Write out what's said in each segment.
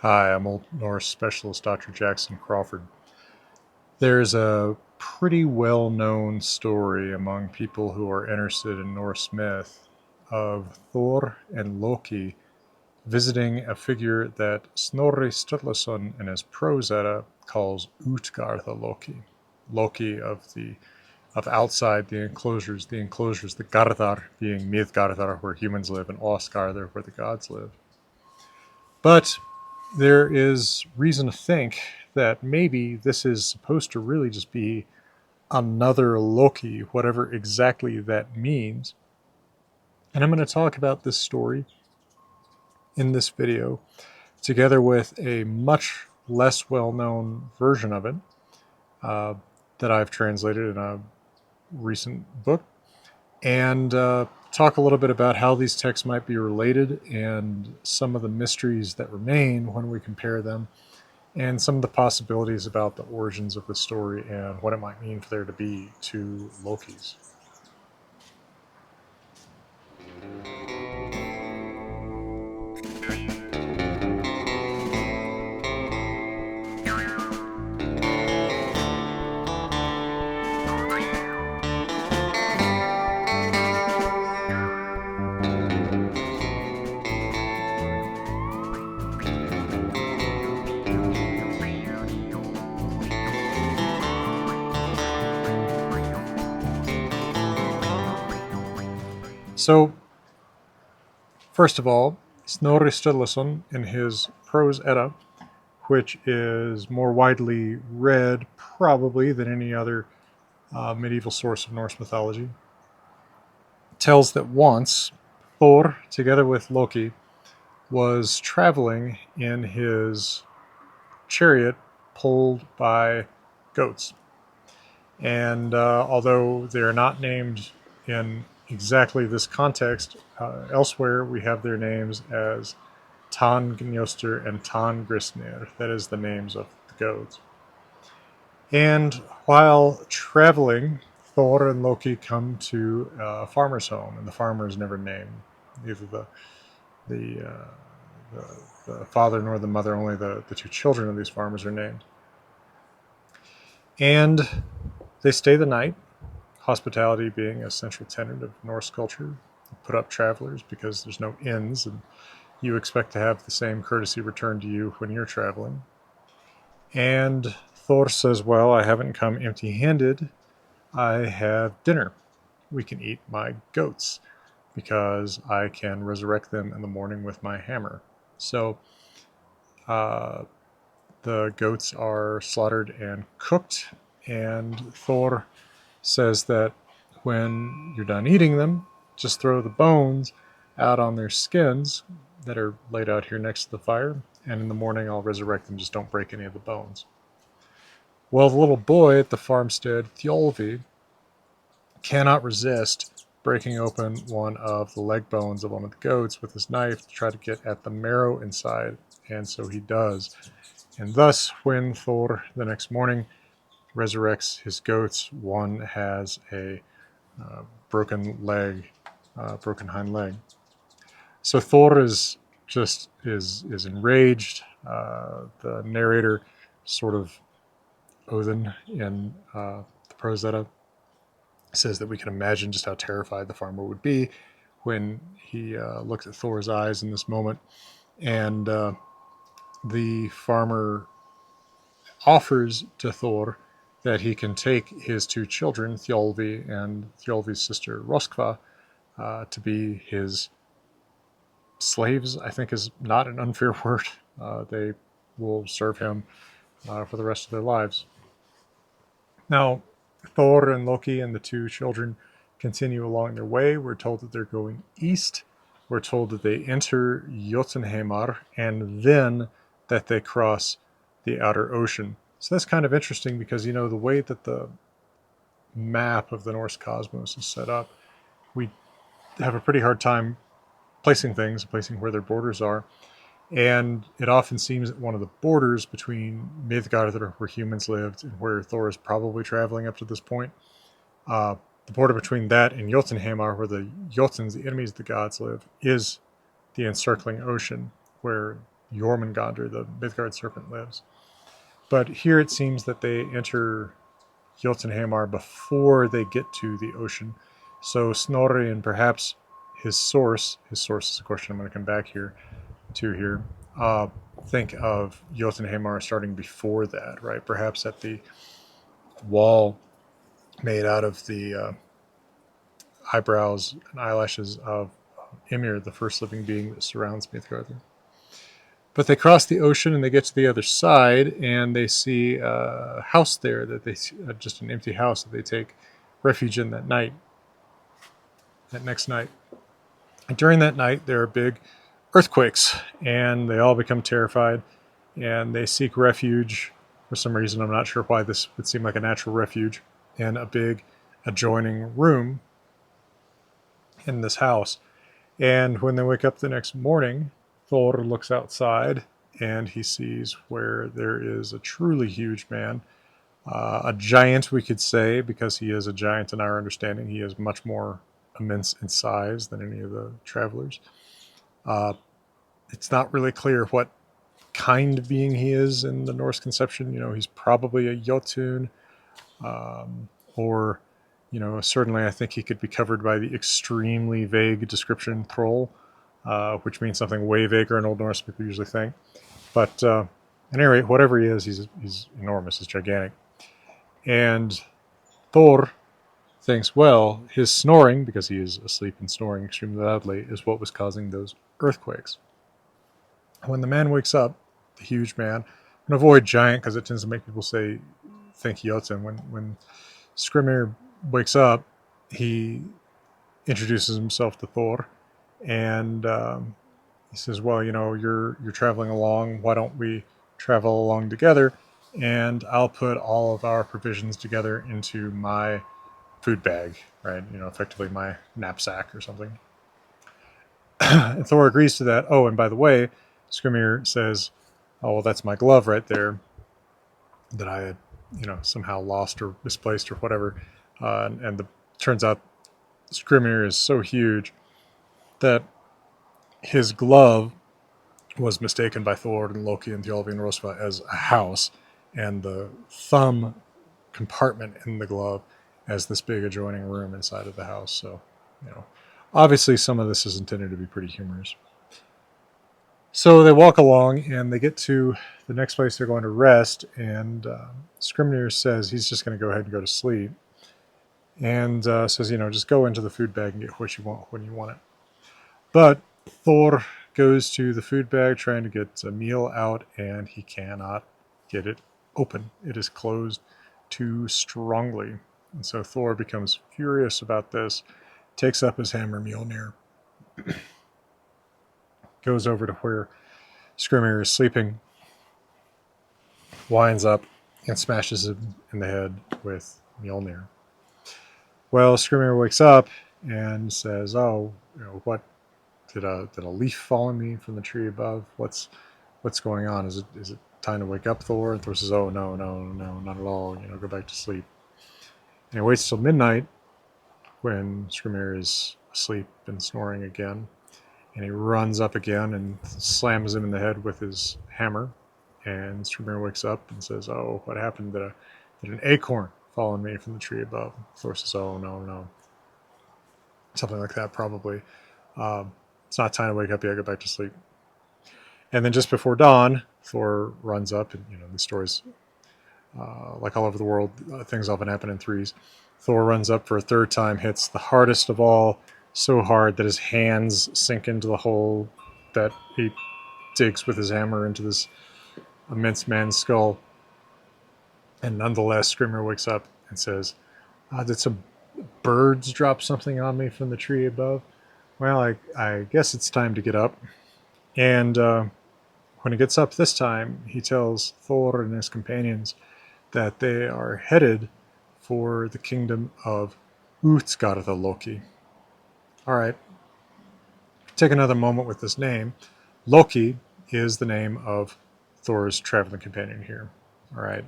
Hi, I'm Old Norse specialist Dr. Jackson Crawford. There's a pretty well known story among people who are interested in Norse myth of Thor and Loki visiting a figure that Snorri Sturluson in his Prose Edda calls Utgard-Loki. Loki of outside the enclosures, the Gardar being Midgardar where humans live and Osgardar where the gods live. But there is reason to think that maybe this is supposed to really just be another Loki, whatever exactly that means. And I'm going to talk about this story in this video, together with a much less well known version of it uh, that I've translated in a recent book, and talk a little bit about how these texts might be related and some of the mysteries that remain when we compare them and some of the possibilities about the origins of the story and what it might mean for there to be two Lokis. So, first of all, Snorri Sturluson in his Prose Edda, which is more widely read probably than any other medieval source of Norse mythology, tells that once Thor, together with Loki, was traveling in his chariot pulled by goats. And although they're not named in exactly this context, elsewhere we have their names as Tangnoster and Tangrisnir. That is the names of the goats. And while traveling, Thor and Loki come to a farmer's home, and the farmer is never named. Neither the, uh, the father nor the mother, only the two children of these farmers are named. And they stay the night, hospitality being a central tenet of Norse culture. You put up travelers because there's no inns, and you expect to have the same courtesy returned to you when you're traveling. And Thor says, well, I haven't come empty handed. I have dinner. We can eat my goats because I can resurrect them in the morning with my hammer. So uh, the goats are slaughtered and cooked, and Thor says that when you're done eating them, just throw the bones out on their skins that are laid out here next to the fire, and in the morning I'll resurrect them. Just don't break any of the bones. Well, the little boy at the farmstead, Thjolvi, cannot resist breaking open one of the leg bones of one of the goats with his knife to try to get at the marrow inside, and so he does. And thus, when Thor the next morning resurrects his goats, one has a broken leg, broken hind leg. So Thor is enraged. The narrator, sort of Odin in the Prose Edda, says that we can imagine just how terrified the farmer would be when he looks at Thor's eyes in this moment. And the farmer offers to Thor that he can take his two children, Thjolvi and Thjolvi's sister Roskva, to be his slaves. I think is not an unfair word. They will serve him for the rest of their lives. Now, Thor and Loki and the two children continue along their way. We're told that they're going east. We're told that they enter Jotunheimar and then that they cross the outer ocean. So that's kind of interesting because, you know, the way that the map of the Norse cosmos is set up, we have a pretty hard time placing things, placing where their borders are. And it often seems that one of the borders between Midgard, where humans lived, and where Thor is probably traveling up to this point, uh, the border between that and Jotunheimar, where the Jotuns, the enemies of the gods, live, is the encircling ocean, where Jormungandr, the Midgard serpent, lives. But here it seems that they enter Jotunheimar before they get to the ocean. So Snorri and perhaps his source is a question I'm going to come back here, uh, think of Jotunheimar starting before that, right? Perhaps at the wall made out of the eyebrows and eyelashes of Ymir, the first living being that surrounds Midgard. But they cross the ocean and they get to the other side, and they see a house there that they just an empty house that they take refuge in that next night. And during that night, there are big earthquakes, and they all become terrified, and they seek refuge for some reason. I'm not sure why this would seem like a natural refuge in a big adjoining room in this house. And when they wake up the next morning, Thor looks outside and he sees where there is a truly huge man, a giant, we could say, because he is a giant in our understanding. He is much more immense in size than any of the travelers. It's not really clear what kind of being he is in the Norse conception. He's probably a Jotun, or certainly I think he could be covered by the extremely vague description Thrall, which means something way vaguer in Old Norse people usually think. But at any rate, whatever he is, he's enormous, he's gigantic. And Thor thinks, well, his snoring, because he is asleep and snoring extremely loudly, is what was causing those earthquakes. When the man wakes up, the huge man, I'm going to avoid giant because it tends to make people think Jotun. When Skrymir wakes up, he introduces himself to Thor, and he says, well, you're traveling along. Why don't we travel along together? And I'll put all of our provisions together into my food bag, right? Effectively my knapsack or something. And Thor agrees to that. Oh, and by the way, Skrymir says, oh, well, that's my glove right there that I had, somehow lost or misplaced or whatever. And turns out Skrymir is so huge that his glove was mistaken by Thor and Loki and Thjolvi and Rosva as a house, and the thumb compartment in the glove as this big adjoining room inside of the house. So, obviously some of this is intended to be pretty humorous. So they walk along and they get to the next place they're going to rest, and Skrymir says he's just going to go ahead and go to sleep, and says, just go into the food bag and get what you want when you want it. But Thor goes to the food bag trying to get a meal out, and he cannot get it open. It is closed too strongly. And so Thor becomes furious about this, takes up his hammer Mjolnir, goes over to where Skrymir is sleeping, winds up, and smashes him in the head with Mjolnir. Well, Skrymir wakes up and says, oh, what? Did a leaf fall on me from the tree above? What's going on? Is it time to wake up, Thor? And Thor says, oh, no, not at all. Go back to sleep. And he waits till midnight when Skrymir is asleep and snoring again. And he runs up again and slams him in the head with his hammer. And Skrymir wakes up and says, oh, what happened? Did an acorn fall on me from the tree above? Thor says, oh, no. Something like that, probably. It's not time to wake up yet, go back to sleep. And then just before dawn, Thor runs up, and the stories, like all over the world, things often happen in threes. Thor runs up for a third time, hits the hardest of all, so hard that his hands sink into the hole that he digs with his hammer into this immense man's skull. And nonetheless, Skrymir wakes up and says, did some birds drop something on me from the tree above? Well, I guess it's time to get up. And when he gets up this time, he tells Thor and his companions that they are headed for the kingdom of Utgartha-Loki. All right, take another moment with this name. Loki is the name of Thor's traveling companion here. All right.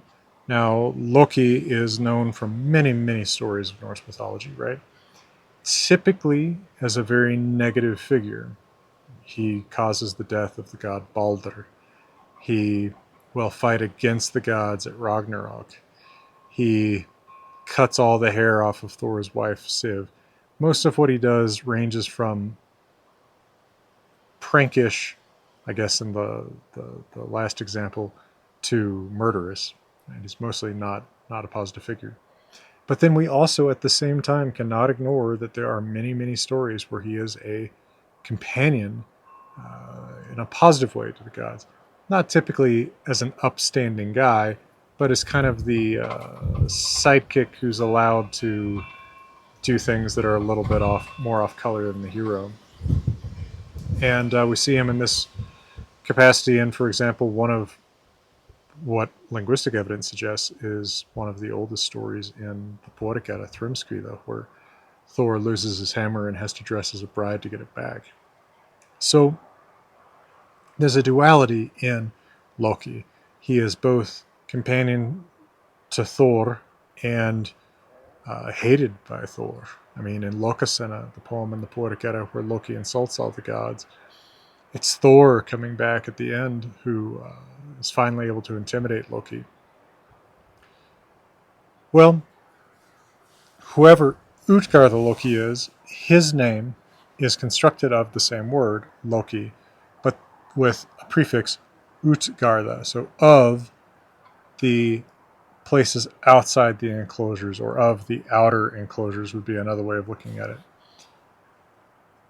Now, Loki is known from many, many stories of Norse mythology, right? Typically as a very negative figure. He causes the death of the god Balder. He will fight against the gods at Ragnarok. He cuts all the hair off of Thor's wife, Siv. Most of what he does ranges from prankish, I guess in the last example, to murderous. And he's mostly not a positive figure. But then we also at the same time cannot ignore that there are many, many stories where he is a companion in a positive way to the gods. Not typically as an upstanding guy, but as kind of the sidekick who's allowed to do things that are a little bit more off color than the hero. And we see him in this capacity in, for example, one of what linguistic evidence suggests is one of the oldest stories in the Prose Edda, Thrimskvida, where Thor loses his hammer and has to dress as a bride to get it back. So there's a duality in Loki. He is both companion to Thor and hated by Thor. I mean, in Lokasena, the poem in the Prose Edda where Loki insults all the gods, it's Thor coming back at the end who is finally able to intimidate Loki. Well, whoever Utgard-Loki is, his name is constructed of the same word, Loki, but with a prefix Utgartha, so of the places outside the enclosures, or of the outer enclosures would be another way of looking at it.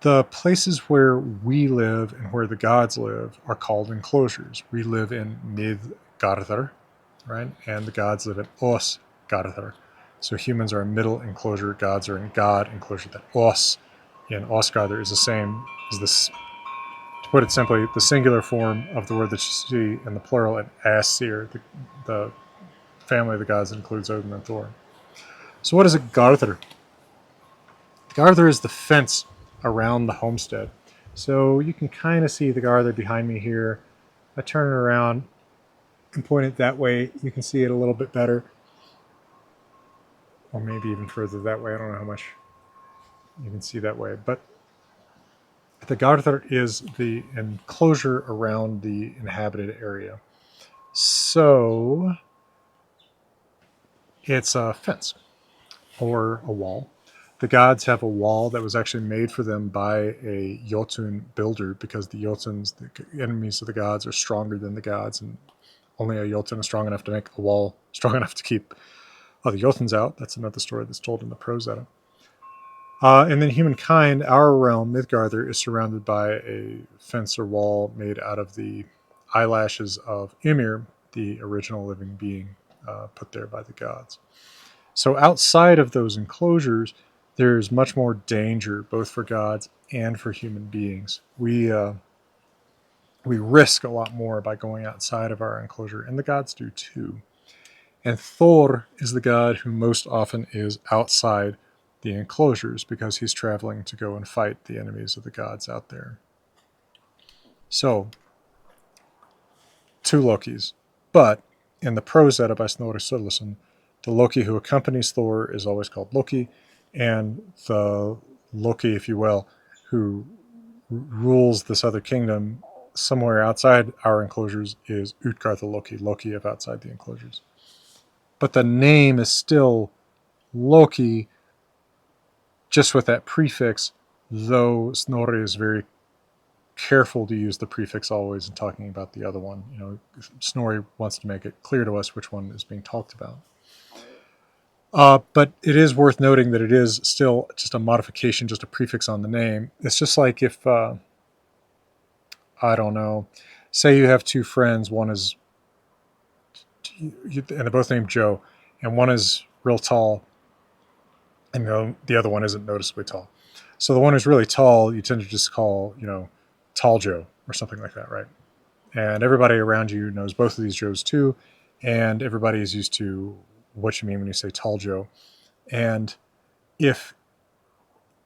The places where we live and where the gods live are called enclosures. We live in Midgardr, right? And the gods live in Osgardr. So humans are in middle enclosure, gods are in God enclosure. That Os in Osgardr is the same as this, to put it simply, the singular form of the word that you see in the plural in Asir, the family of the gods that includes Odin and Thor. So what is a Garthr? Garthr is the fence around the homestead. So you can kind of see the Garthr behind me here. If I turn it around and point it that way, you can see it a little bit better. Or maybe even further that way. I don't know how much you can see that way. But the Garthr is the enclosure around the inhabited area. So it's a fence or a wall. The gods have a wall that was actually made for them by a Jotun builder, because the Jotuns, the enemies of the gods, are stronger than the gods, and only a Jotun is strong enough to make a wall strong enough to keep other Jotuns out. That's another story that's told in the Prose Edda. And then humankind, our realm, Midgardr, is surrounded by a fence or wall made out of the eyelashes of Ymir, the original living being put there by the gods. So outside of those enclosures, there's much more danger, both for gods and for human beings. We risk a lot more by going outside of our enclosure, and the gods do too. And Thor is the god who most often is outside the enclosures because he's traveling to go and fight the enemies of the gods out there. So, two Lokis. But in the Prose Edda by Snorri, the Loki who accompanies Thor is always called Loki, and the Loki, if you will, who rules this other kingdom somewhere outside our enclosures is Utgartha-Loki, Loki of outside the enclosures. But the name is still Loki, just with that prefix, though Snorri is very careful to use the prefix always in talking about the other one. You know, Snorri wants to make it clear to us which one is being talked about. But it is worth noting that it is still just a modification, just a prefix on the name. It's just like if, I don't know, say you have two friends, one is, and they're both named Joe, and one is real tall, and the other one isn't noticeably tall. So the one who's really tall, you tend to just call, Tall Joe or something like that, right? And everybody around you knows both of these Joes too, and everybody is used to what you mean when you say Tall Joe. And if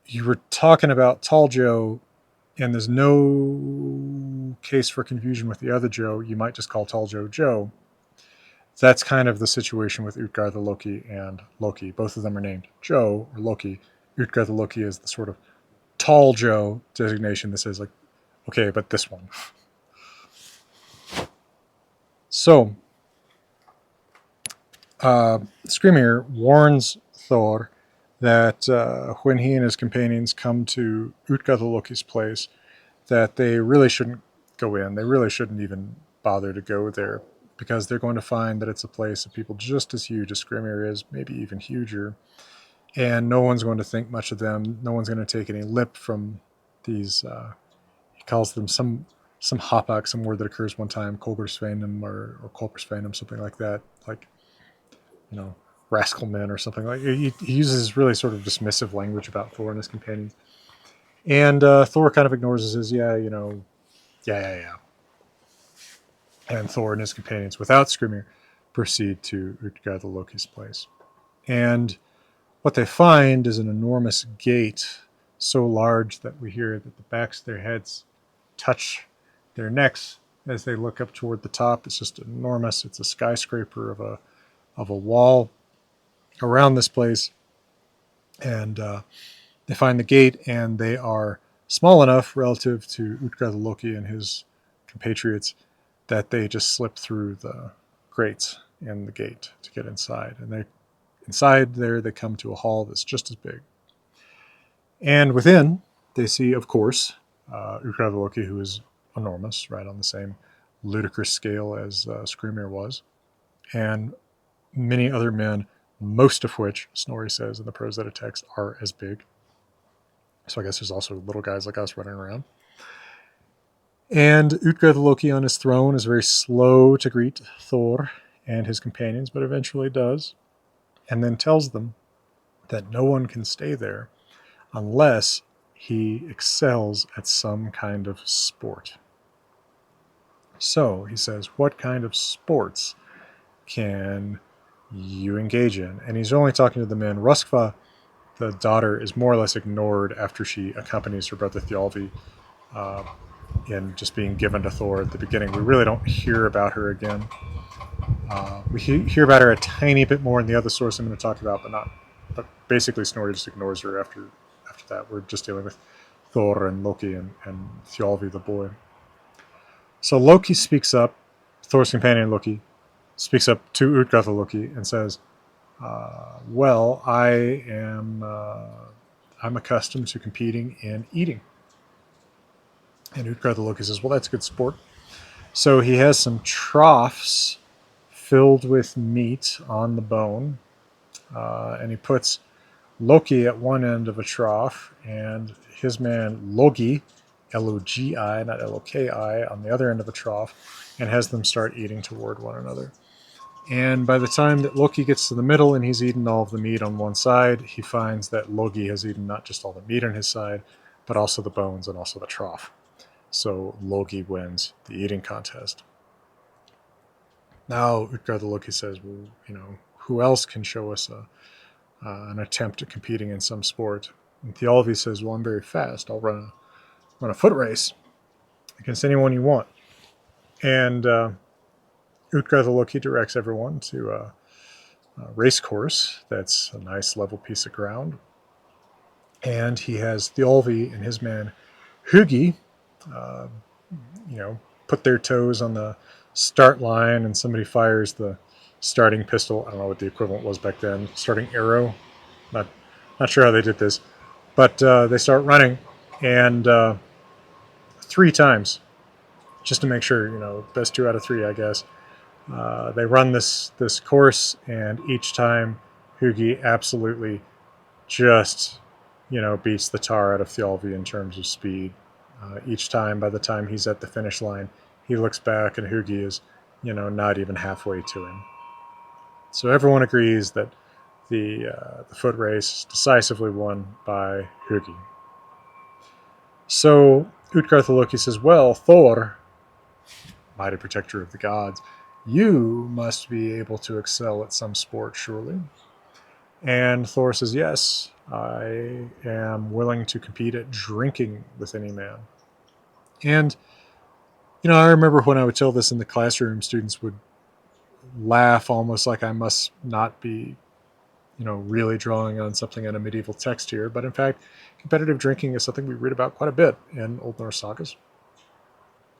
you were talking about Tall Joe and there's no case for confusion with the other Joe, you might just call Tall Joe Joe. That's kind of the situation with Utgartha-Loki and Loki. Both of them are named Joe or Loki. Utgartha-Loki is the sort of Tall Joe designation that says, like, Okay, but this one. So, Skrymir warns Thor that when he and his companions come to Utgartha-Loki's place, that they really shouldn't go in. They really shouldn't even bother to go there, because they're going to find that it's a place of people just as huge as Skrymir is, maybe even huger, and no one's going to think much of them. No one's going to take any lip from these. He calls them some hapak, some word that occurs one time, Kolbersveinum or Kolbersveinum, something like that, like, you know, rascal men or something like. He uses really sort of dismissive language about Thor and his companions, and Thor kind of ignores and says, "Yeah, you know, yeah." And Thor and his companions, without Skrymir, proceed to Utgard-Loki's place. And what they find is an enormous gate, so large that we hear that the backs of their heads touch their necks as they look up toward the top. It's just enormous. It's a skyscraper of a wall around this place. And they find the gate, and they are small enough relative to Utgartha-Loki and his compatriots that they just slip through the grates in the gate to get inside. And they inside there, they come to a hall that's just as big. And within, they see, of course, Utgartha-Loki, who is enormous, right on the same ludicrous scale as Skrymir was, and many other men, most of which, Snorri says in the Prose Edda text, are as big. So I guess there's also little guys like us running around. And Utgartha-Loki on his throne is very slow to greet Thor and his companions, but eventually does, and then tells them that no one can stay there unless he excels at some kind of sport. So he says, what kind of sports can you engage in? And he's only talking to the men. Röskva, the daughter, is more or less ignored after she accompanies her brother Thjalfi in just being given to Thor at the beginning. We really don't hear about her again. We hear about her a tiny bit more in the other source I'm going to talk about, but basically Snorri just ignores her after that. We're just dealing with Thor and Loki and Thjalfi the boy. So Loki speaks up, Thor's companion Loki speaks up to Utgartha-Loki and says, well, I'm accustomed to competing in eating. And Utgartha-Loki says, well, that's good sport. So he has some troughs filled with meat on the bone, and he puts Loki at one end of a trough and his man Logi, L-O-G-I, not L-O-K-I, on the other end of a trough, and has them start eating toward one another. And by the time that Loki gets to the middle and he's eaten all of the meat on one side, he finds that Loki has eaten not just all the meat on his side, but also the bones and also the trough. So Loki wins the eating contest. Now Utgartha-Loki says, well, you know, who else can show us an attempt at competing in some sport? And Thjalfi says, well, I'm very fast. I'll run a foot race against anyone you want. And Utgartha-Loki directs everyone to a race course that's a nice level piece of ground. And he has Thjalfi and his man Hugi, put their toes on the start line, and somebody fires the starting pistol. I don't know what the equivalent was back then. Starting arrow. Not sure how they did this. But they start running, and 3 times, just to make sure, best 2 out of 3, I guess. They run this course, and each time Hugi absolutely just, beats the tar out of Thjalfi in terms of speed. Each time, by the time he's at the finish line, he looks back and Hugi is, not even halfway to him. So everyone agrees that the foot race is decisively won by Hugi. So Utgartha-Loki says, well, Thor, mighty protector of the gods, you must be able to excel at some sport, surely. And Thor says, yes, I am willing to compete at drinking with any man. And, I remember when I would tell this in the classroom, students would laugh almost like I must not be, really drawing on something in a medieval text here. But in fact, competitive drinking is something we read about quite a bit in Old Norse sagas.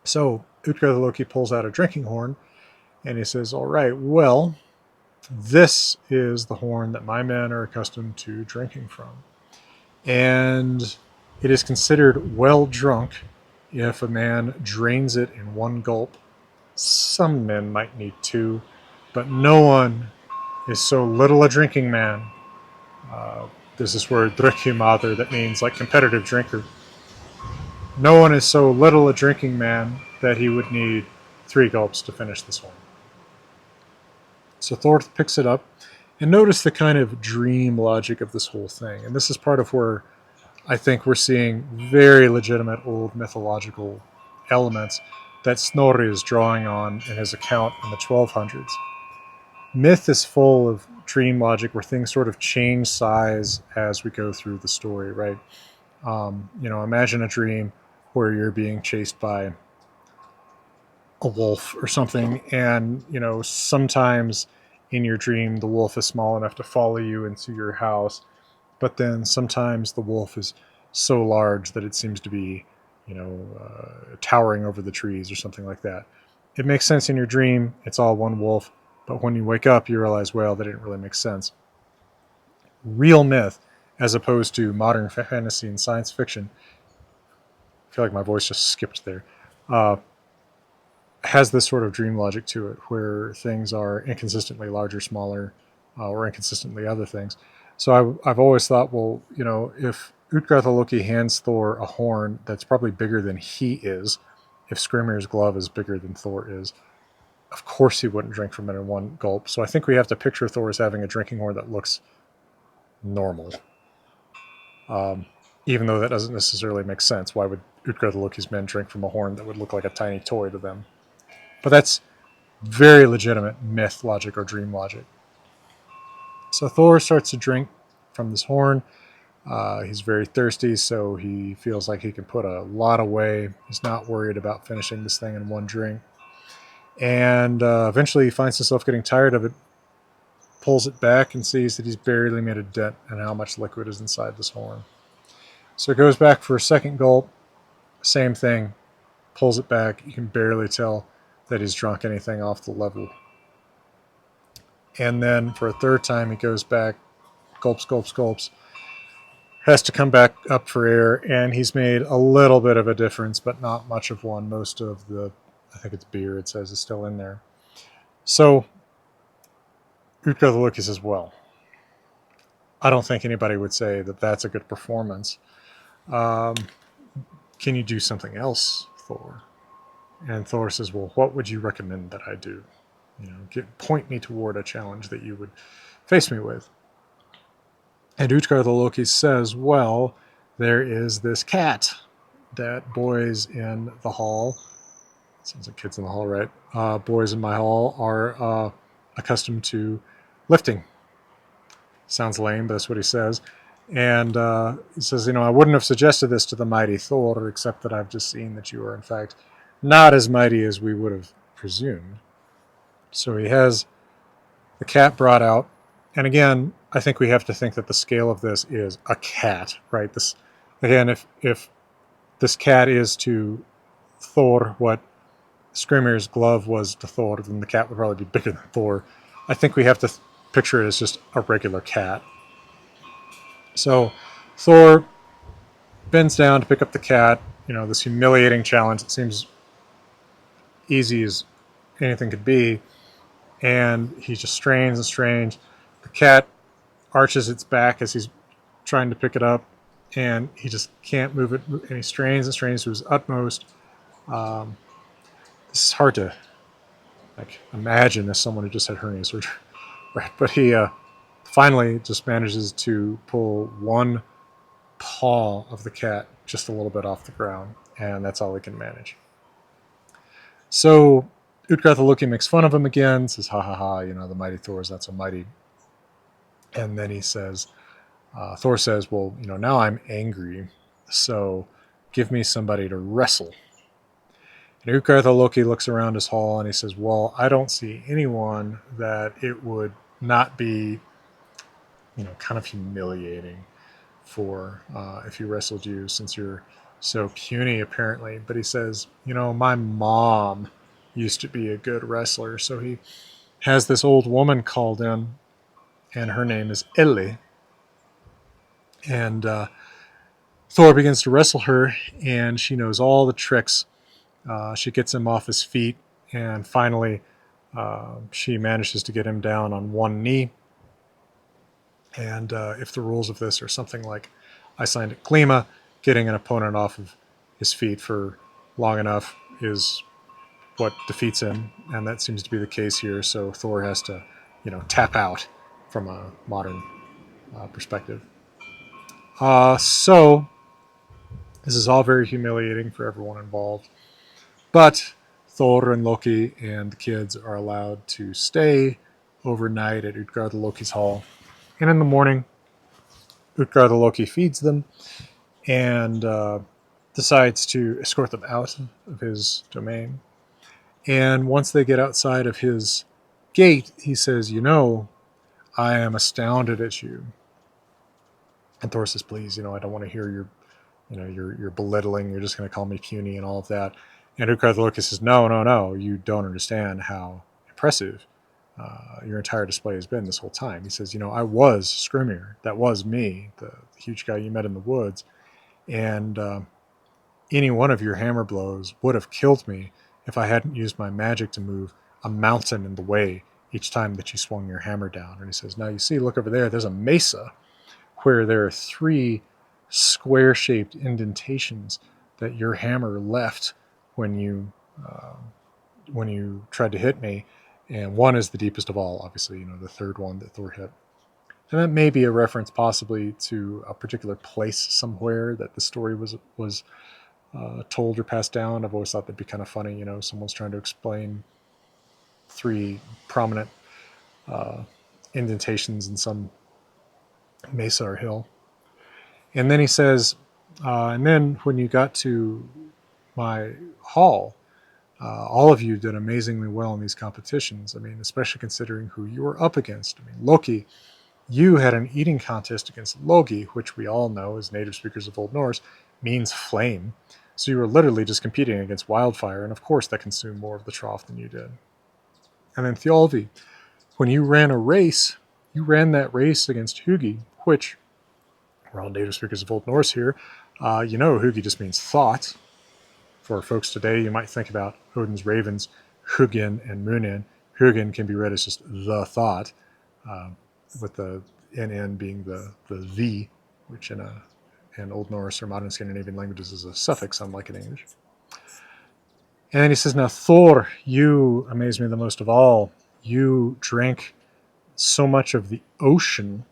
So Utgartha-Loki pulls out a drinking horn and he says, all right, well, this is the horn that my men are accustomed to drinking from. And it is considered well drunk if a man drains it in one gulp. Some men might need two, but no one is so little a drinking man. There's this word drukkumaður that means like competitive drinker. No one is so little a drinking man that he would need 3 gulps to finish this one. So Thor picks it up, and notice the kind of dream logic of this whole thing. And this is part of where I think we're seeing very legitimate old mythological elements that Snorri is drawing on in his account in the 1200s. Myth is full of dream logic where things sort of change size as we go through the story, right? Imagine a dream where you're being chased by a wolf or something, and sometimes in your dream the wolf is small enough to follow you into your house, but then sometimes the wolf is so large that it seems to be towering over the trees or something like that. It makes sense in your dream, it's all one wolf, but when you wake up you realize, well, that didn't really make sense. Real myth, as opposed to modern fantasy and science fiction, I feel like my voice just skipped there, has this sort of dream logic to it where things are inconsistently larger, smaller, or inconsistently other things. So I've always thought, well, if Utgartha-Loki hands Thor a horn that's probably bigger than he is, if Skrymir's glove is bigger than Thor is, of course he wouldn't drink from it in one gulp. So I think we have to picture Thor as having a drinking horn that looks normal. Even though that doesn't necessarily make sense. Why would Utgartha-Loki's men drink from a horn that would look like a tiny toy to them? But that's very legitimate myth logic or dream logic. So Thor starts to drink from this horn. He's very thirsty, so he feels like he can put a lot away. He's not worried about finishing this thing in one drink. And eventually he finds himself getting tired of it, pulls it back, and sees that he's barely made a dent in how much liquid is inside this horn. So he goes back for a second gulp, same thing, pulls it back. You can barely tell that he's drunk anything off the level. And then for a third time, he goes back, gulps, gulps, gulps, has to come back up for air, and he's made a little bit of a difference, but not much of one. Most of the, I think it's beer, it says, is still in there. So Utgartha-Loki says, well, I don't think anybody would say that that's a good performance. Can you do something else, Thor? And Thor says, well, what would you recommend that I do? Point me toward a challenge that you would face me with. And Utgartha-Loki says, well, there is this cat that boys in the hall, sounds like kids in the hall, right? Boys in my hall are accustomed to lifting. Sounds lame, but that's what he says. And he says, I wouldn't have suggested this to the mighty Thor, except that I've just seen that you are, in fact, not as mighty as we would have presumed. So he has the cat brought out. And again, I think we have to think that the scale of this is a cat, right? This, again, if this cat is to Thor what Skrymir's glove was to Thor, then the cat would probably be bigger than Thor. I think we have to picture it as just a regular cat. So Thor bends down to pick up the cat, this humiliating challenge that seems easy as anything could be, and he just strains and strains. The cat arches its back as he's trying to pick it up, and he just can't move it, and he strains and strains to his utmost. This is hard to imagine as someone who just had hernia surgery, right? But he finally just manages to pull one paw of the cat just a little bit off the ground, and that's all he can manage. So Utgartha-Loki makes fun of him again, says, ha ha ha, the mighty Thor is not so mighty. And then he says, Thor says, well, now I'm angry, so give me somebody to wrestle. And Utgartha-Loki looks around his hall and he says, well, I don't see anyone that it would not be, kind of humiliating for if he wrestled you, since you're so puny apparently. But he says, my mom used to be a good wrestler. So he has this old woman called in, and her name is Elli. And Thor begins to wrestle her, and she knows all the tricks. She gets him off his feet, and finally she manages to get him down on one knee. And if the rules of this are something like I signed at Klima, getting an opponent off of his feet for long enough is what defeats him, and that seems to be the case here. So Thor has to, tap out from a modern perspective. So this is all very humiliating for everyone involved. But Thor and Loki and the kids are allowed to stay overnight at Utgard-Loki's hall. And in the morning, Utgartha-Loki feeds them and decides to escort them out of his domain. And once they get outside of his gate, he says, I am astounded at you. And Thor says, please, I don't want to hear your belittling. You're just going to call me puny and all of that. And Utgartha-Loki says, no, you don't understand how impressive your entire display has been this whole time. He says, I was Skrymir. That was me, the huge guy you met in the woods. And any one of your hammer blows would have killed me if I hadn't used my magic to move a mountain in the way each time that you swung your hammer down. And he says, now you see, look over there, there's a mesa where there are 3 square-shaped indentations that your hammer left when you tried to hit me. And one is the deepest of all, obviously, the third one that Thor hit. And that may be a reference possibly to a particular place somewhere that the story was told or passed down. I've always thought that'd be kind of funny, someone's trying to explain 3 prominent indentations in some mesa or hill. And then he says, and then when you got to my hall, all of you did amazingly well in these competitions. I mean, especially considering who you were up against. I mean, Loki, you had an eating contest against Logi, which we all know as native speakers of Old Norse means flame. So you were literally just competing against wildfire, and of course that consumed more of the trough than you did. And then Thjolvi, when you ran a race, you ran that race against Hugi, which, we're all native speakers of Old Norse here, Hugi just means thought. For folks today, you might think about Odin's ravens, Hugin and Munin. Hugin can be read as just the thought, with the NN being the, which in Old Norse or modern Scandinavian languages is a suffix, unlike in English. And then he says, now Thor, you amaze me the most of all. You drank so much of the ocean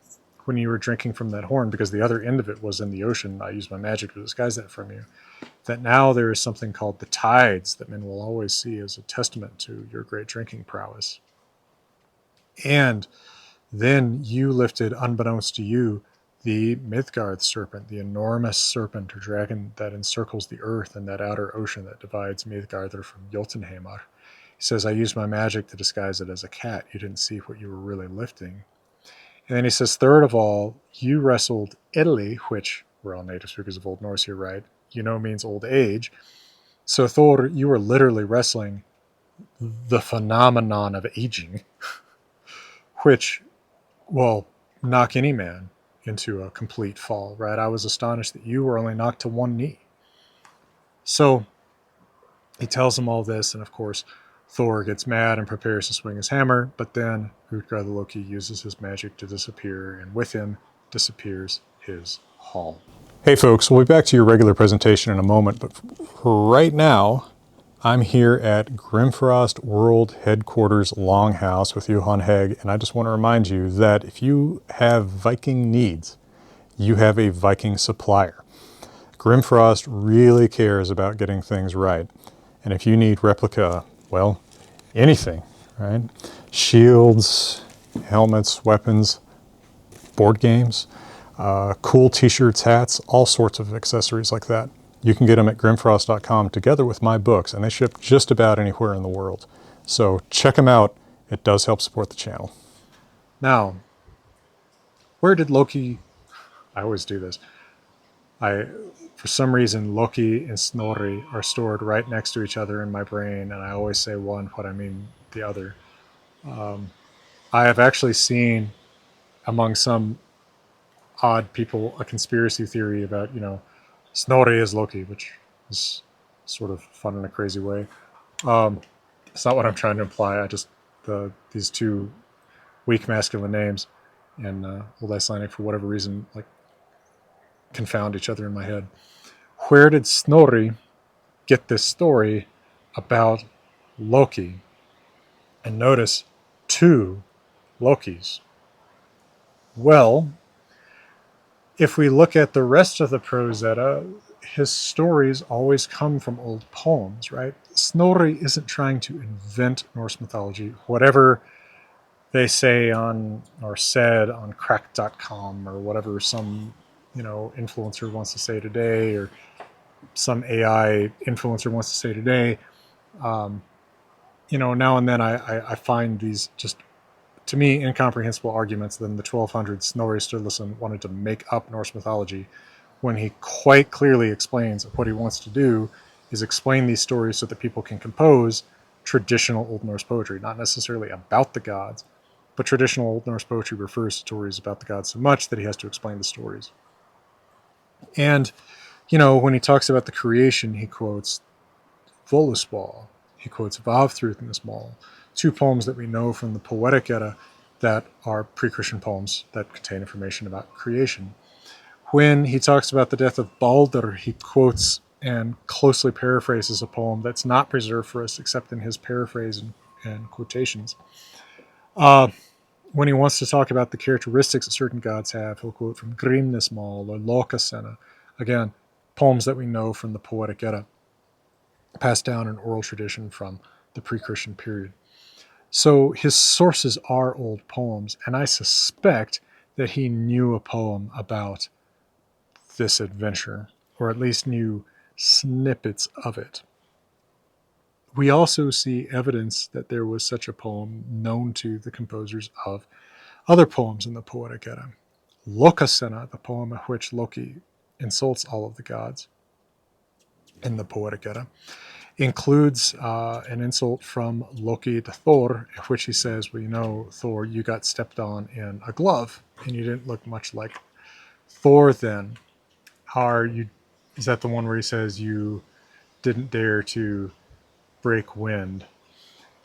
when you were drinking from that horn, because the other end of it was in the ocean. I used my magic to disguise that from you. That now there is something called the tides that men will always see as a testament to your great drinking prowess. And then you lifted, unbeknownst to you, the Midgard serpent, the enormous serpent or dragon that encircles the earth and that outer ocean that divides Midgardr from Jotunheimar. He says, I used my magic to disguise it as a cat. You didn't see what you were really lifting. And then he says, third of all, you wrestled Italy, which we're all native speakers of Old Norse here, right? Means old age. So Thor, you were literally wrestling the phenomenon of aging, which will knock any man into a complete fall, right? I was astonished that you were only knocked to one knee. So he tells him all this, and of course, Thor gets mad and prepares to swing his hammer, but then Utgard-Loki uses his magic to disappear, and with him disappears his hall. Hey folks, we'll be back to your regular presentation in a moment, but for right now, I'm here at Grimfrost World Headquarters Longhouse with Johan Hegg, and I just want to remind you that if you have Viking needs, you have a Viking supplier. Grimfrost really cares about getting things right, and if you need replica, well, anything, right? Shields, helmets, weapons, board games, cool t-shirts, hats, all sorts of accessories like that. You can get them at grimfrost.com together with my books, and they ship just about anywhere in the world. So check them out. It does help support the channel. Now, where did Loki, I always do this, I, for some reason, Loki and Snorri are stored right next to each other in my brain, and I always say one what I mean the other. I have actually seen among some odd people a conspiracy theory about, Snorri is Loki, which is sort of fun in a crazy way. Um, it's not what I'm trying to imply. These two weak masculine names and Old Icelandic, for whatever reason, like confound each other in my head. Where did Snorri get this story about Loki? And notice two Lokis. Well, if we look at the rest of the Prose Edda, his stories always come from old poems, right? Snorri isn't trying to invent Norse mythology. Whatever they say on, or said on crack.com, or whatever some, influencer wants to say today, or some AI influencer wants to say today, um, now and then I find these just, to me, incomprehensible arguments. Then the 1200s, Snorri Sturluson wanted to make up Norse mythology when he quite clearly explains what he wants to do is explain these stories so that people can compose traditional Old Norse poetry, not necessarily about the gods, but traditional Old Norse poetry refers to stories about the gods so much that he has to explain the stories. And, when he talks about the creation, he quotes Völuspá, he quotes Vavþrútnismál, two poems that we know from the Poetic Edda that are pre-Christian poems that contain information about creation. When he talks about the death of Balder, he quotes and closely paraphrases a poem that's not preserved for us except in his paraphrase and quotations. When he wants to talk about the characteristics that certain gods have, he'll quote from Grímnismál or Lokasenna. Again, poems that we know from the Poetic Edda, passed down in oral tradition from the pre-Christian period. So his sources are old poems, and I suspect that he knew a poem about this adventure, or at least knew snippets of it. We also see evidence that there was such a poem known to the composers of other poems in the Poetic Edda. Lokasenna, the poem in which Loki insults all of the gods in the Poetic Edda, includes an insult from Loki to Thor, in which he says, well, Thor, you got stepped on in a glove, and you didn't look much like Thor then. Is that the one where he says you didn't dare to break wind?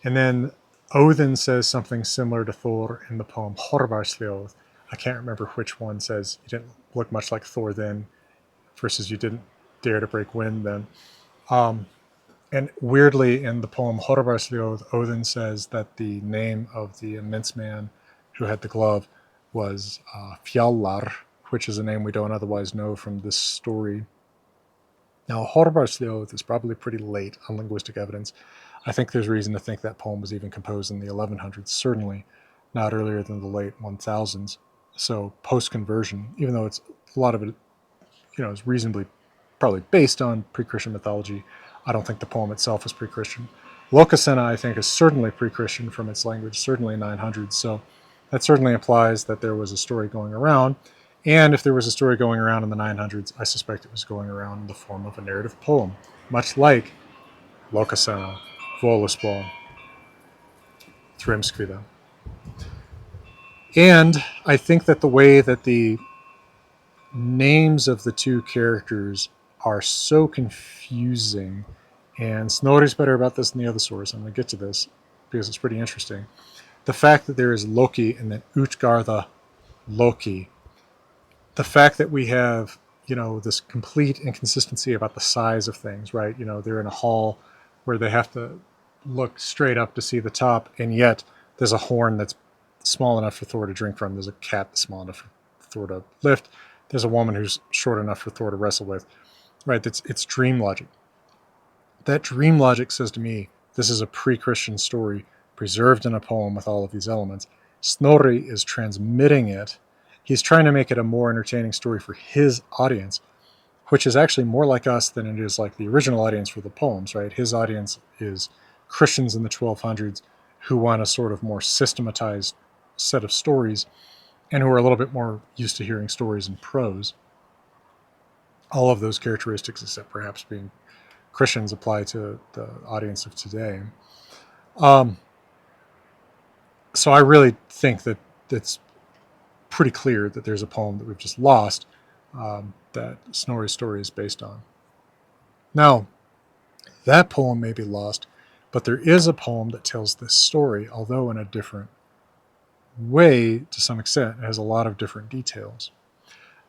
And then Odin says something similar to Thor in the poem Horvarsljóð. I can't remember which one says you didn't look much like Thor then versus you didn't dare to break wind then. And weirdly, in the poem Horvarsljóð, Odin says that the name of the immense man who had the glove was Fjallar, which is a name we don't otherwise know from this story. Now, Horvarsljóð is probably pretty late on linguistic evidence. I think there's reason to think that poem was even composed in the 1100s, certainly not earlier than the late 1000s. So post-conversion, even though it's a lot of it, is reasonably probably based on pre-Christian mythology, I don't think the poem itself is pre-Christian. Lokasenna, I think, is certainly pre-Christian from its language, certainly 900s. So that certainly implies that there was a story going around. And if there was a story going around in the 900s, I suspect it was going around in the form of a narrative poem, much like Lokasenna, Völuspá, Thrimskvida. And I think that the way that the names of the two characters are so confusing, and Snorri's better about this than the other source. I'm going to get to this because it's pretty interesting. The fact that there is Loki and then Utgartha-Loki, the fact that we have, this complete inconsistency about the size of things, right? They're in a hall where they have to look straight up to see the top, and yet there's a horn that's small enough for Thor to drink from. There's a cat that's small enough for Thor to lift. There's a woman who's short enough for Thor to wrestle with, right? It's dream logic. That dream logic says to me, this is a pre-Christian story preserved in a poem with all of these elements. Snorri is transmitting it. He's trying to make it a more entertaining story for his audience, which is actually more like us than it is like the original audience for the poems, right? His audience is Christians in the 1200s who want a sort of more systematized set of stories and who are a little bit more used to hearing stories in prose. all of those characteristics, except perhaps being Christians, apply to the audience of today. So I really think that it's pretty clear that there's a poem that we've just lost that Snorri's story is based on. Now, that poem may be lost, but there is a poem that tells this story, although in a different way to some extent. It has a lot of different details.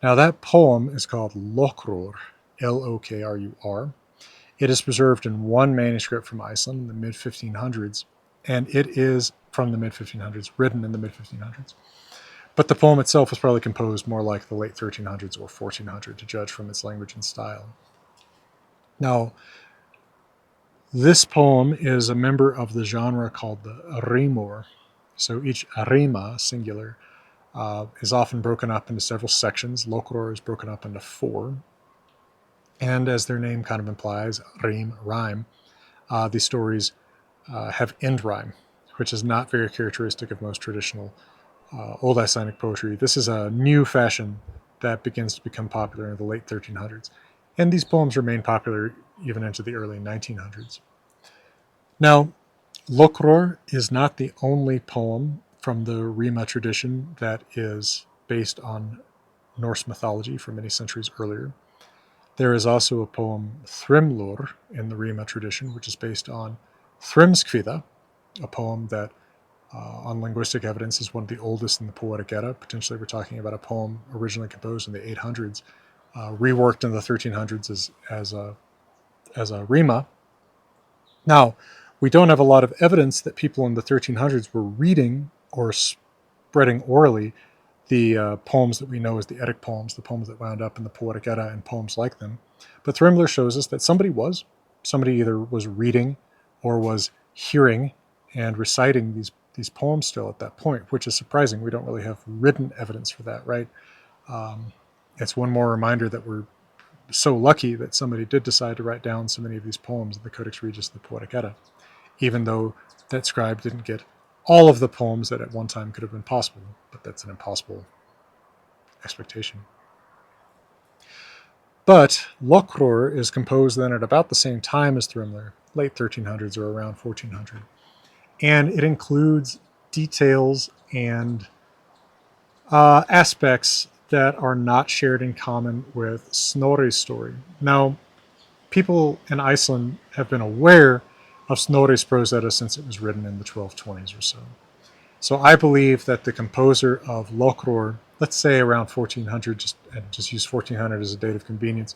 Now, that poem is called Lokrur, L-O-K-R-U-R. It is preserved in one manuscript from Iceland in the mid-1500s, and it is from the mid-1500s, written in the mid-1500s. But the poem itself was probably composed more like the late 1300s or 1400 to judge from its language and style. Now, this poem is a member of the genre called the rímur. So each rima, singular, is often broken up into several sections. Lokrur is broken up into 4. And as their name kind of implies, rím, rhyme, these stories have end rhyme, which is not very characteristic of most traditional Old Icelandic poetry. This is a new fashion that begins to become popular in the late 1300s. And these poems remain popular even into the early 1900s. Now, Lokrur is not the only poem from the Rima tradition that is based on Norse mythology from many centuries earlier. There is also a poem, Thrimlur, in the Rima tradition, which is based on Thrimskvida, a poem that, on linguistic evidence, is one of the oldest in the Poetic Edda. Potentially, we're talking about a poem originally composed in the 800s, reworked in the 1300s as a Rima. Now, we don't have a lot of evidence that people in the 1300s were reading or spreading orally the poems that we know as the Eddic poems, the poems that wound up in the Poetic Edda and poems like them. But Thrimler shows us that somebody either was reading or was hearing and reciting these poems still at that point, which is surprising. We don't really have written evidence for that, right? It's one more reminder that we're so lucky that somebody did decide to write down so many of these poems in the Codex Regius of the Poetic Edda, even though that scribe didn't get all of the poems that at one time could have been possible, but that's an impossible expectation. But Lokrur is composed then at about the same time as Thrimler, late 1300s or around 1400, and it includes details and aspects that are not shared in common with Snorri's story. Now, people in Iceland have been aware of Snorri's Prose Edda since it was written in the 1220s or so. So I believe that the composer of Lokrur, let's say around 1400, just use 1400 as a date of convenience,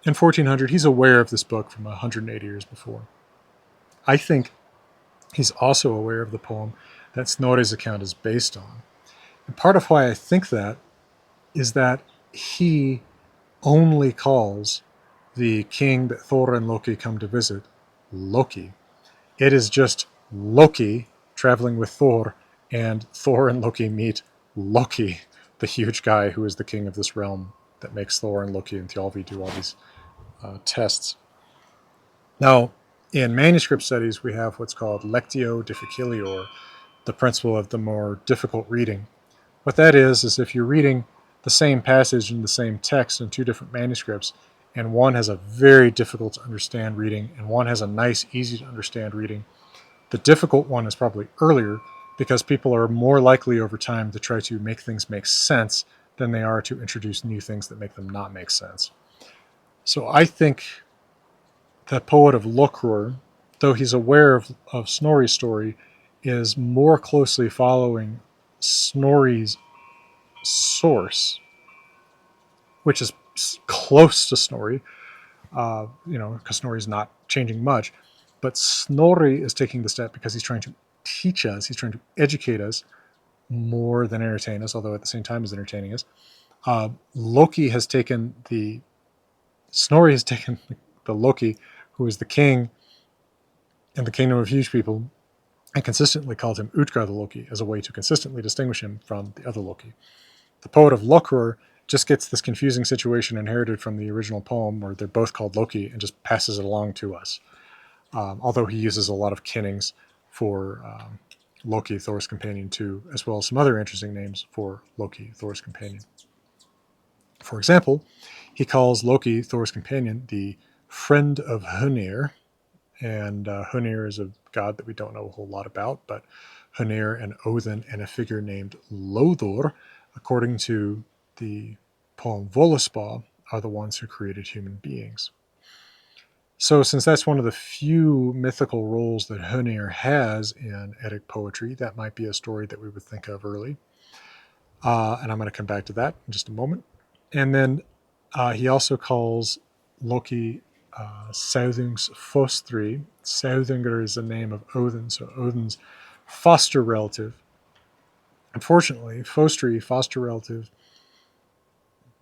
in 1400 he's aware of this book from 180 years before. I think he's also aware of the poem that Snorri's account is based on. And part of why I think that is that he only calls the king that Thor and Loki come to visit Loki. It is just Loki traveling with Thor, and Thor and Loki meet Loki, the huge guy who is the king of this realm that makes Thor and Loki and Thjalfi do all these tests. Now, in manuscript studies, we have what's called lectio difficilior, the principle of the more difficult reading. What that is if you're reading the same passage in the same text in 2 different manuscripts, and one has a very difficult to understand reading, and one has a nice, easy to understand reading, the difficult one is probably earlier because people are more likely over time to try to make things make sense than they are to introduce new things that make them not make sense. So I think the poet of Lokrur, though he's aware of Snorri's story, is more closely following Snorri's source, which is close to Snorri, because Snorri's not changing much. But Snorri is taking the step because he's trying to teach us, he's trying to educate us more than entertain us, although at the same time is entertaining us. Snorri has taken the Loki, who is the king in the kingdom of huge people, and consistently called him Utgard-Loki as a way to consistently distinguish him from the other Loki. The poet of Lokrur just gets this confusing situation inherited from the original poem where they're both called Loki and just passes it along to us. Although he uses a lot of kennings for Loki, Thor's companion, too, as well as some other interesting names for Loki, Thor's companion. For example, He calls Loki, Thor's companion, the friend of Hönir, and Hönir is a god that we don't know a whole lot about, but Hönir and Odin and a figure named Lothor, according to the poem Völuspá, are the ones who created human beings. So since that's one of the few mythical roles that Hönir has in Eddic poetry, that might be a story that we would think of early. And I'm going to come back to that in just a moment. And then he also calls Loki Sauðungs fóstri. Sauðungur is the name of Odin, so Odin's foster relative. Unfortunately, fóstri, foster relative,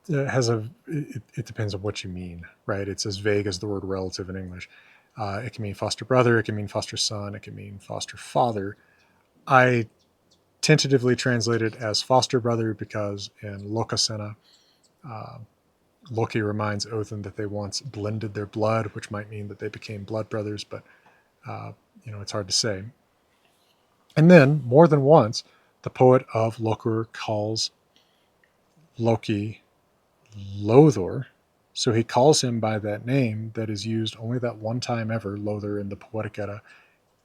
has it depends on what you mean, right? It's as vague as the word relative in English. It can mean foster brother, it can mean foster son, it can mean foster father. I tentatively translate it as foster brother because in Lokasena, Loki reminds Odin that they once blended their blood, which might mean that they became blood brothers, but it's hard to say. And then, more than once, the poet of Lokur calls Loki Lothor. So he calls him by that name that is used only that one time ever, Lothor, in the Poetic Edda,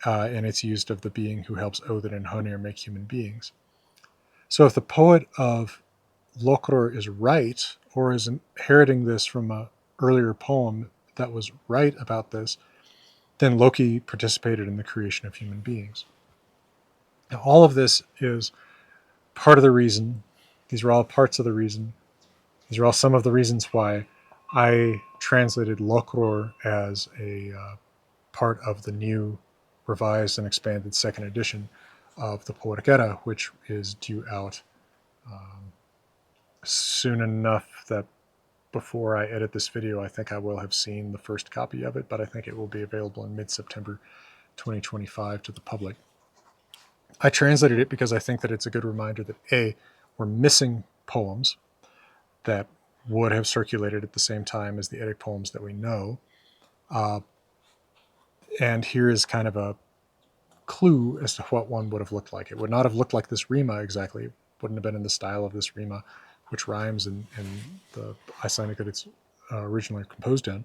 and it's used of the being who helps Odin and Hönir make human beings. So if the poet of Lokur is right, or is inheriting this from an earlier poem that was right about this, then Loki participated in the creation of human beings. Now, all of this is part of the reason, these are all parts of the reason, these are all some of the reasons why I translated Lokur as a part of the new revised and expanded second edition of the Poetic Edda, which is due out soon enough that before I edit this video, I think I will have seen the first copy of it, but I think it will be available in mid-September 2025 to the public. I translated it because I think that it's a good reminder that A, we're missing poems that would have circulated at the same time as the Eddic poems that we know. And here is kind of a clue as to what one would have looked like. It would not have looked like this rima exactly. It wouldn't have been in the style of this rima, which rhymes in the Icelandic that it's originally composed in.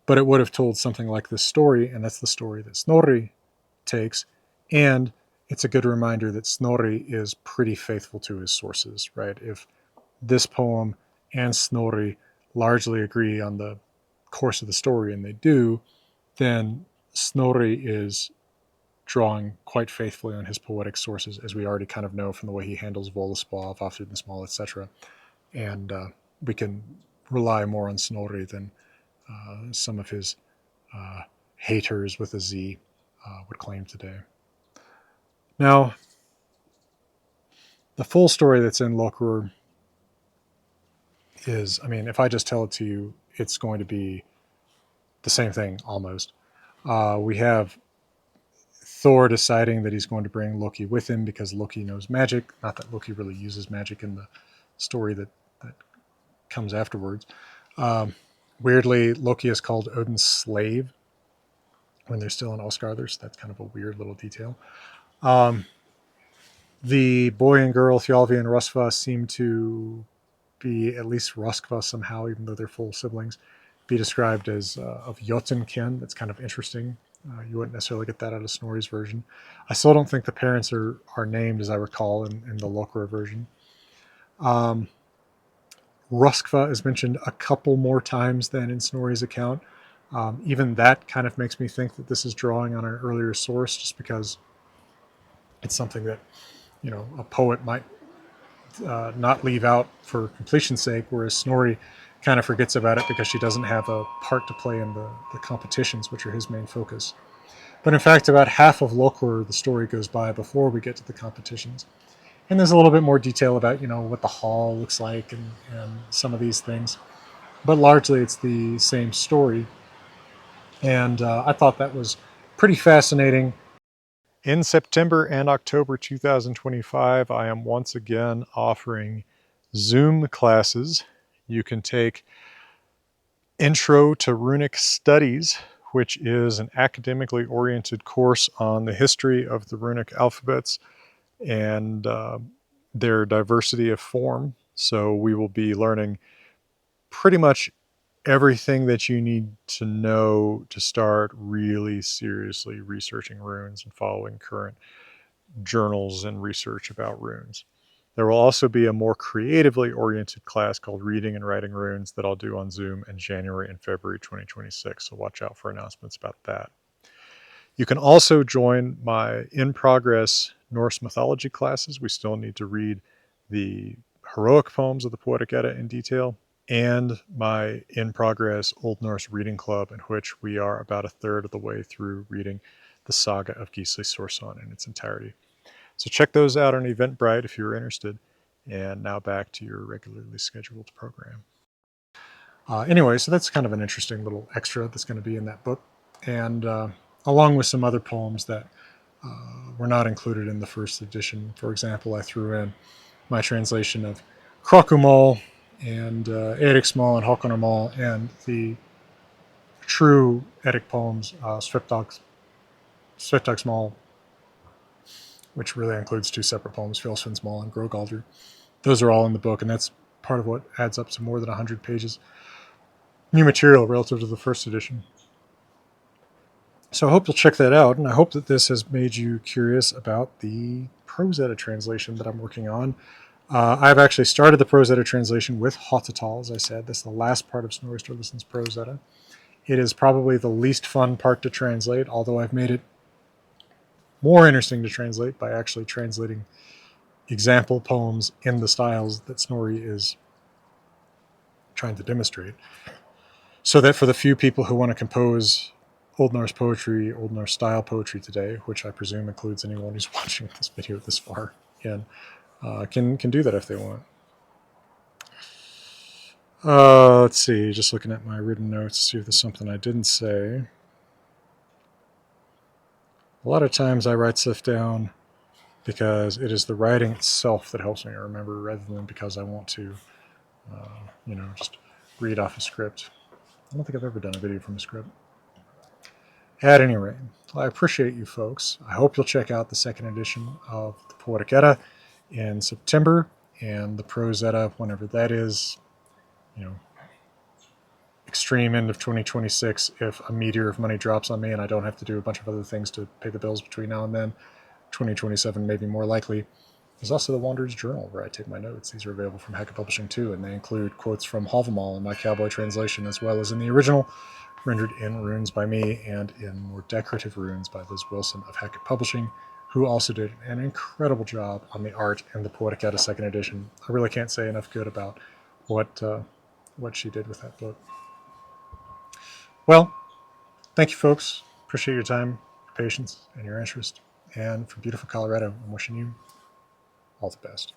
But it would have told something like this story, and that's the story that Snorri takes. And it's a good reminder that Snorri is pretty faithful to his sources, right? If this poem and Snorri largely agree on the course of the story, and they do, then Snorri is drawing quite faithfully on his poetic sources, as we already kind of know from the way he handles Völuspá, Vafsud and Small, etc. And we can rely more on Snorri than some of his haters with a Z would claim today. Now, the full story that's in Lokur is, if I just tell it to you, it's going to be the same thing almost. We have Thor deciding that he's going to bring Loki with him because Loki knows magic. Not that Loki really uses magic in the story that comes afterwards. Weirdly, Loki is called Odin's slave when they're still in Asgard, so that's kind of a weird little detail. The boy and girl, Thjalfi and Röskva, seem to be, at least Röskva somehow, even though they're full siblings, be described as of Jotunkin. That's kind of interesting. You wouldn't necessarily get that out of Snorri's version. I still don't think the parents are named, as I recall, in the Lokur version. Röskva is mentioned a couple more times than in Snorri's account. Even that kind of makes me think that this is drawing on an earlier source, just because it's something that a poet might not leave out for completion's sake, whereas Snorri kind of forgets about it because she doesn't have a part to play in the competitions, which are his main focus. But in fact, about half of Lokur, the story goes by before we get to the competitions. And there's a little bit more detail about, what the hall looks like and some of these things. But largely it's the same story. And I thought that was pretty fascinating. In September and October 2025, I am once again offering Zoom classes. You can take Intro to Runic Studies, which is an academically oriented course on the history of the runic alphabets and their diversity of form. So we will be learning pretty much everything that you need to know to start really seriously researching runes and following current journals and research about runes. There will also be a more creatively oriented class called Reading and Writing Runes that I'll do on Zoom in January and February 2026, so watch out for announcements about that. You can also join my in-progress Norse mythology classes. We still need to read the heroic poems of the Poetic Edda in detail, and my in-progress Old Norse reading club, in which we are about a third of the way through reading the saga of Gisli Sorsson in its entirety. So check those out on Eventbrite if you're interested. And now back to your regularly scheduled program. Anyway, so that's kind of an interesting little extra that's going to be in that book. And along with some other poems that were not included in the first edition. For example, I threw in my translation of Krokumál and Eriksmal and Håkonarmal and the true Eddic poems, Svipdagsmal, which really includes two separate poems, Fjolsvinnsmal and Grogaldr. Those are all in the book, and that's part of what adds up to more than 100 pages new material relative to the first edition. So I hope you'll check that out, and I hope that this has made you curious about the Prose Edda translation that I'm working on. I've actually started the Prose Edda translation with Hotatal, as I said. That's the last part of Snorri Sturluson's Prose Edda. It is probably the least fun part to translate, although I've made it more interesting to translate by actually translating example poems in the styles that Snorri is trying to demonstrate. So that for the few people who want to compose Old Norse poetry, Old Norse style poetry today, which I presume includes anyone who's watching this video this far in, can do that if they want. Let's see, just looking at my written notes, see if there's something I didn't say. A lot of times I write stuff down because it is the writing itself that helps me remember rather than because I want to, just read off a script. I don't think I've ever done a video from a script. At any rate, I appreciate you folks. I hope you'll check out the second edition of the Poetic Edda in September and the Prose Edda whenever that is, extreme end of 2026 if a meteor of money drops on me and I don't have to do a bunch of other things to pay the bills between now and then. 2027 may be more likely. There's also the Wanderer's Journal where I take my notes. These are available from Hackett Publishing too, and they include quotes from Havamal in my cowboy translation as well as in the original, rendered in runes by me and in more decorative runes by Liz Wilson of Hackett Publishing, who also did an incredible job on the art in the Poetic Edda second edition. I really can't say enough good about what she did with that book. Well, thank you, folks. Appreciate your time, your patience, and your interest. And from beautiful Colorado, I'm wishing you all the best.